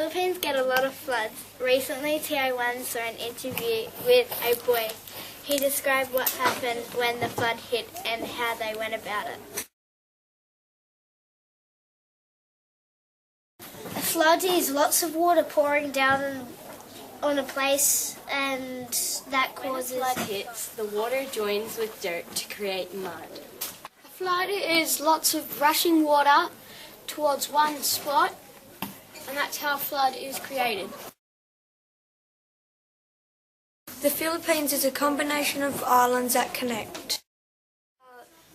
Philippines get a lot of floods. Recently, TI1 saw an interview with a boy. He described what happened when the flood hit and how they went about it. A flood is lots of water pouring down on a place, and that causes... When a flood hits, the water joins with dirt to create mud. A flood is lots of rushing water towards one spot, and that's how a flood is created. The Philippines is a combination of islands that connect.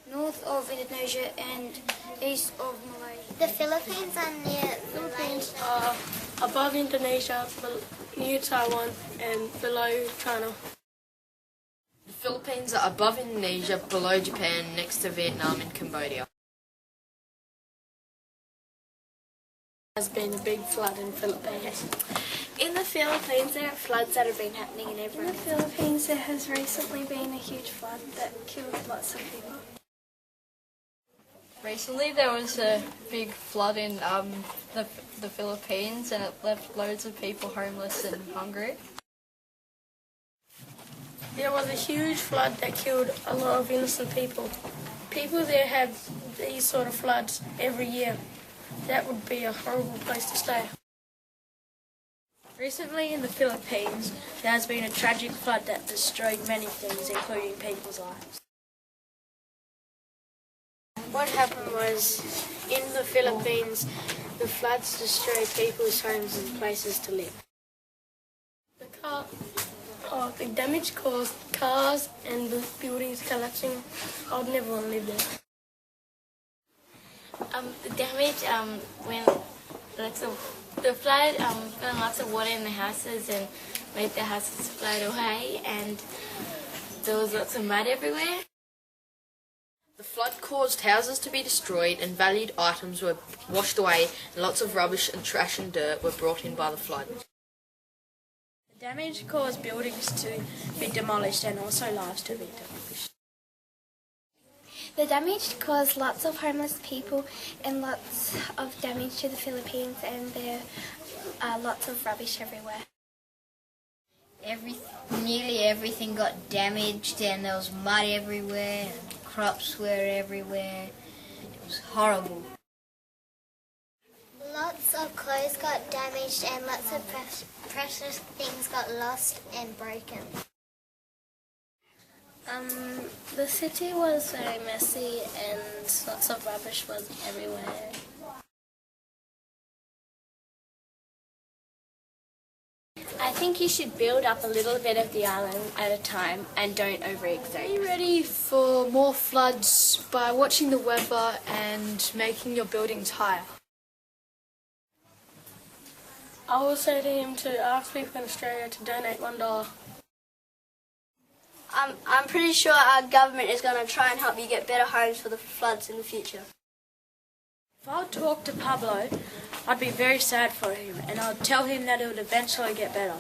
North of Indonesia and east of Malaysia. The Philippines are near Philippines are above Indonesia, near Taiwan, and below China. The Philippines are above Indonesia, below Japan, next to Vietnam and Cambodia. Has been a big flood in the Philippines. In the Philippines, there are floods that have been happening in every... In the Philippines, there has recently been a huge flood that killed lots of people. Recently, there was a big flood in the Philippines, and it left loads of people homeless and hungry. There was a huge flood that killed a lot of innocent people. People there have these sort of floods every year. That would be a horrible place to stay. Recently in the Philippines, there has been a tragic flood that destroyed many things, including people's lives. What happened was, in the Philippines, the floods destroyed people's homes and places to live. The damage caused cars and the buildings collapsing. I would never want to live there. The damage when the flood found lots of water in the houses and made the houses float away, and there was lots of mud everywhere. The flood caused houses to be destroyed and valued items were washed away, and lots of rubbish and trash and dirt were brought in by the flood. The damage caused buildings to be demolished and also lives to be demolished. The damage caused lots of homeless people and lots of damage to the Philippines, and there are lots of rubbish everywhere. Nearly everything got damaged, and there was mud everywhere, and crops were everywhere. It was horrible. Lots of clothes got damaged and lots of precious things got lost and broken. The city was very messy and lots of rubbish was everywhere. I think you should build up a little bit of the island at a time and don't overexert. Be ready for more floods by watching the weather and making your buildings higher. I will say to him to ask people in Australia to donate $1. I'm pretty sure our government is going to try and help you get better homes for the floods in the future. If I would talk to Pablo, I'd be very sad for him, and I'd tell him that it would eventually get better.